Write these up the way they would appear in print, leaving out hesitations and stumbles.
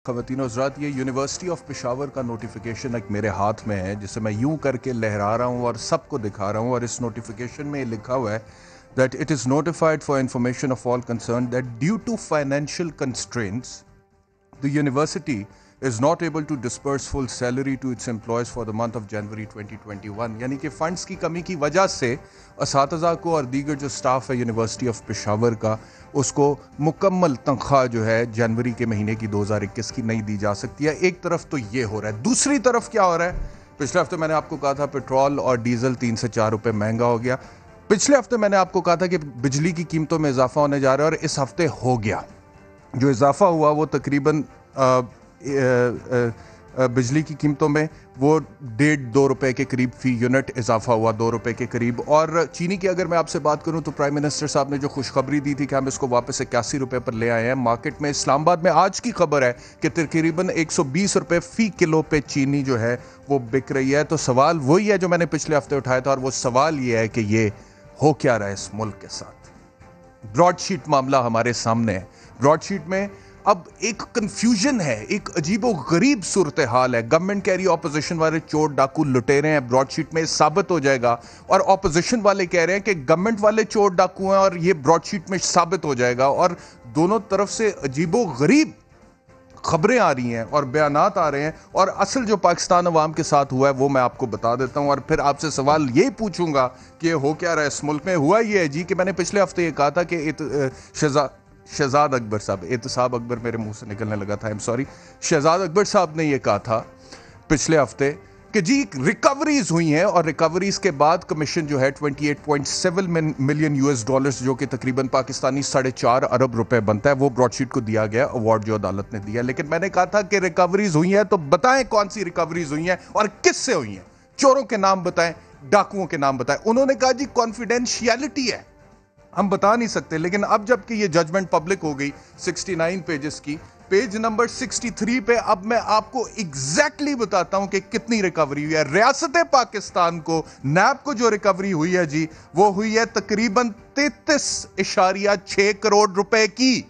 خواتین و حضرات، یہ یونیورسٹی آف پشاور کا نوٹیفیکیشن ایک میرے ہاتھ میں ہے جسے میں یوں کر کے لہرا رہا ہوں اور سب کو دکھا رہا ہوں، اور اس نوٹیفیکیشن میں یہ لکھا ہوا ہے that it is notified for information of all concerned that due to financial constraints the university is not able to disperse full salary to its employees for the month of January 2021. یعنی کہ funds کی کمی کی وجہ سے اساتذہ کو اور دیگر جو سٹاف ہے یونیورسٹی آف پشاور کا، اس کو مکمل تنخواہ جو ہے جنوری کے مہینے کی 2021 کی نہیں دی جا سکتی ہے۔ ایک طرف تو یہ ہو رہا ہے، دوسری طرف کیا ہو رہا ہے؟ پچھلے ہفتے میں نے آپ کو کہا تھا پیٹرول اور ڈیزل 3 سے 4 روپے مہنگا ہو گیا۔ پچھلے ہفتے میں نے آپ کو کہا تھا کہ بجلی کی قیمتوں میں اضافہ ہونے جا رہا ہے، اور اس ہفتے ہو گیا۔ جو اضافہ ہوا وہ تقریباً بجلی کی قیمتوں میں وہ 1.5-2 روپے کے قریب فی یونٹ اضافہ ہوا، 2 روپے کے قریب۔ اور چینی کی اگر میں آپ سے بات کروں تو پرائم منسٹر صاحب نے جو خوشخبری دی تھی کہ ہم اس کو واپس 81 روپے پر لے آئے ہیں، مارکیٹ میں اسلام آباد میں آج کی خبر ہے کہ تقریباً 120 روپے فی کلو پہ چینی جو ہے وہ بک رہی ہے۔ تو سوال وہی ہے جو میں نے پچھلے ہفتے اٹھایا تھا، اور وہ سوال یہ ہے کہ یہ ہو کیا رہا ہے اس ملک کے ساتھ؟ براڈ شیٹ معاملہ ہمارے سامنے ہے۔ براڈ شیٹ میں اب ایک کنفیوژن ہے، ایک عجیب و غریب صورتحال ہے۔ گورنمنٹ کہہ رہی ہے اپوزیشن والے چور ڈاکو لٹیرے ہیں، براڈ شیٹ میں ثابت ہو جائے گا، اور اپوزیشن والے کہہ رہے ہیں کہ گورنمنٹ والے چور ڈاکو ہیں اور یہ براڈ شیٹ میں ثابت ہو جائے گا۔ اور دونوں طرف سے عجیب و غریب خبریں آ رہی ہیں اور بیانات آ رہے ہیں، اور اصل جو پاکستان عوام کے ساتھ ہوا ہے وہ میں آپ کو بتا دیتا ہوں، اور پھر آپ سے سوال یہی پوچھوں گا کہ ہو کیا رہا ہے اس ملک میں؟ ہوا یہ ہے جی کہ میں نے پچھلے ہفتے یہ کہا تھا کہ شہزاد اکبر صاحب، احتساب اکبر میرے منہ سے نکلنے لگا تھا، شہزاد اکبر صاحب نے یہ کہا تھا پچھلے ہفتے کہ جی ریکوریز ہوئی ہیں، اور ریکوریز کے بعد کمیشن جو ہے 28.7 ملین US ڈالرز جو کہ تقریباً پاکستانی 4.5 ارب روپے بنتا ہے، وہ براڈ شیٹ کو دیا گیا، ایوارڈ جو عدالت نے دیا۔ لیکن میں نے کہا تھا کہ ریکوریز ہوئی ہیں تو بتائیں کون سی ریکوریز ہوئی ہیں اور کس سے ہوئی ہیں؟ چوروں کے نام بتائیں، ڈاکوؤں کے نام بتائیں۔ انہوں نے کہا جی کانفیڈینشیلٹی ہے، ہم بتا نہیں سکتے۔ لیکن اب جب کہ یہ ججمنٹ پبلک ہو گئی 69 پیجز کی، پیج نمبر 63 پہ اب میں آپ کو ایگزیکٹلی بتاتا ہوں کہ کتنی ریکوری ہوئی ہے۔ ریاست پاکستان کو، نیب کو جو ریکوری ہوئی ہے جی، وہ ہوئی ہے تقریباً 33.6 کروڑ روپے کی،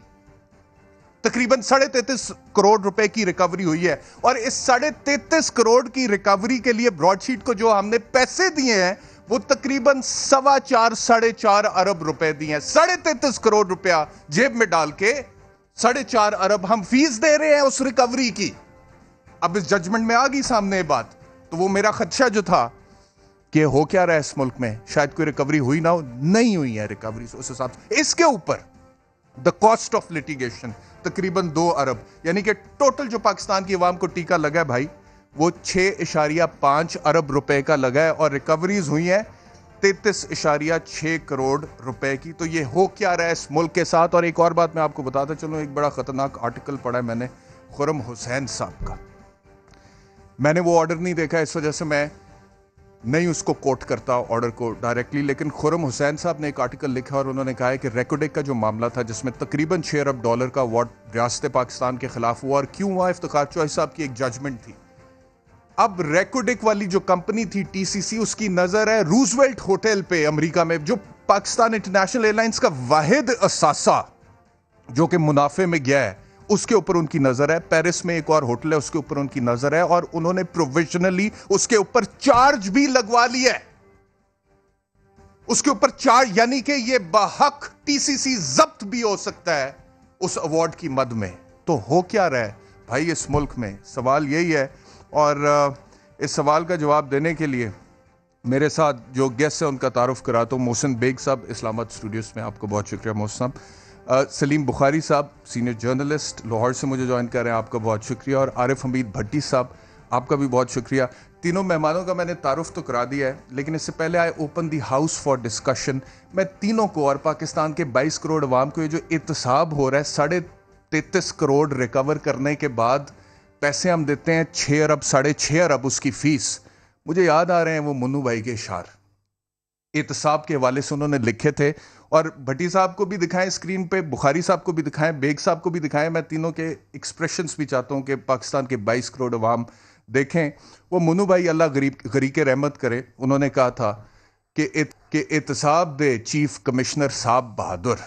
تقریباً 33.5 کروڑ روپے کی ریکوری ہوئی ہے۔ اور اس 33.5 کروڑ کی ریکوری کے لیے براڈ شیٹ کو جو ہم نے پیسے دیے ہیں وہ تقریباً 4.25 ارب روپے دیے ہیں۔ 33.5 کروڑ روپیہ جیب میں ڈال کے 4.5 ارب ہم فیس دے رہے ہیں اس ریکوری کی۔ اب اس ججمنٹ میں آ گئی سامنے بات، تو وہ میرا خدشہ جو تھا کہ ہو کیا رہا ہے اس ملک میں، شاید کوئی ریکوری ہوئی نہ ہو، نہیں ہوئی ہے ریکوری اس حساب سے۔ اس کے اوپر the cost of litigation تقریباً 2 ارب، یعنی کہ ٹوٹل جو پاکستان کی عوام کو ٹیکہ لگا ہے بھائی وہ 6.5 ارب روپے کا لگا ہے، اور ریکوریز ہوئی ہیں 33.6 کروڑ روپے کی۔ تو یہ ہو کیا رہا ہے اس ملک کے ساتھ؟ اور ایک اور بات میں آپ کو بتاتا چلوں، ایک بڑا خطرناک آرٹیکل پڑھا ہے میں نے خرم حسین صاحب کا۔ میں نے وہ آرڈر نہیں دیکھا، اس وجہ سے میں نہیں اس کو کوٹ کرتا آرڈر کو ڈائریکٹلی، لیکن خرم حسین صاحب نے ایک آرٹیکل لکھا اور انہوں نے کہا ہے کہ ریکوڈیک کا جو معاملہ تھا جس میں تقریباً 6 ارب ڈالر کا ایوارڈ ریاست پاکستان کے خلاف ہوا، اور کیوں ہوا؟ افتخار چوہدری صاحب کی ایک ججمنٹ تھی۔ اب ریکوڈیک والی جو کمپنی تھی TCC، اس کی نظر ہے روزویلٹ ہوٹل پہ امریکہ میں، جو پاکستان انٹرنیشنل ایئر لائنز کا واحد اثاثہ جو کہ منافع میں گیا ہے، اس کے اوپر ان کی نظر ہے۔ پیرس میں ایک اور ہوٹل ہے، اس کے اوپر ان کی نظر ہے، اور انہوں نے پروویژنلی اس کے اوپر چارج بھی لگوا لیا ہے، اس کے اوپر چارج، یعنی کہ یہ بحق TCC ضبط بھی ہو سکتا ہے اس ایوارڈ کی مد میں۔ تو ہو کیا رہا ہے بھائی اس ملک میں؟ سوال یہی ہے، اور اس سوال کا جواب دینے کے لیے میرے ساتھ جو گیسٹ ہیں ان کا تعارف کراتا ہوں۔ محسن بیگ صاحب اسلام آباد اسٹوڈیوز میں، آپ کو بہت شکریہ محسن صاحب۔ سلیم بخاری صاحب سینئر جرنلسٹ لاہور سے مجھے جوائن کر رہے ہیں، آپ کا بہت شکریہ۔ اور عارف حمید بھٹی صاحب، آپ کا بھی بہت شکریہ۔ تینوں مہمانوں کا میں نے تعارف تو کرا دیا ہے، لیکن اس سے پہلے I open the house for discussion. میں تینوں کو اور پاکستان کے 22 کروڑ عوام کو یہ جو احتساب ہو رہا ہے 33.5 کروڑ ریکور کرنے کے بعد پیسے ہم دیتے ہیں 6 ارب 6.5 ارب اس کی فیس، مجھے یاد آ رہے ہیں وہ منو بھائی کے اشعار احتساب کے حوالے سے انہوں نے لکھے تھے، اور بھٹی صاحب کو بھی دکھائیں اسکرین پہ، بخاری صاحب کو بھی دکھائیں، بیگ صاحب کو بھی دکھائیں۔ میں تینوں کے ایکسپریشنز بھی چاہتا ہوں کہ پاکستان کے 22 کروڑ عوام دیکھیں۔ وہ منو بھائی اللہ غریق رحمت کرے، انہوں نے کہا تھا کہ احتساب دے چیف کمشنر صاحب بہادر،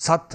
7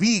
20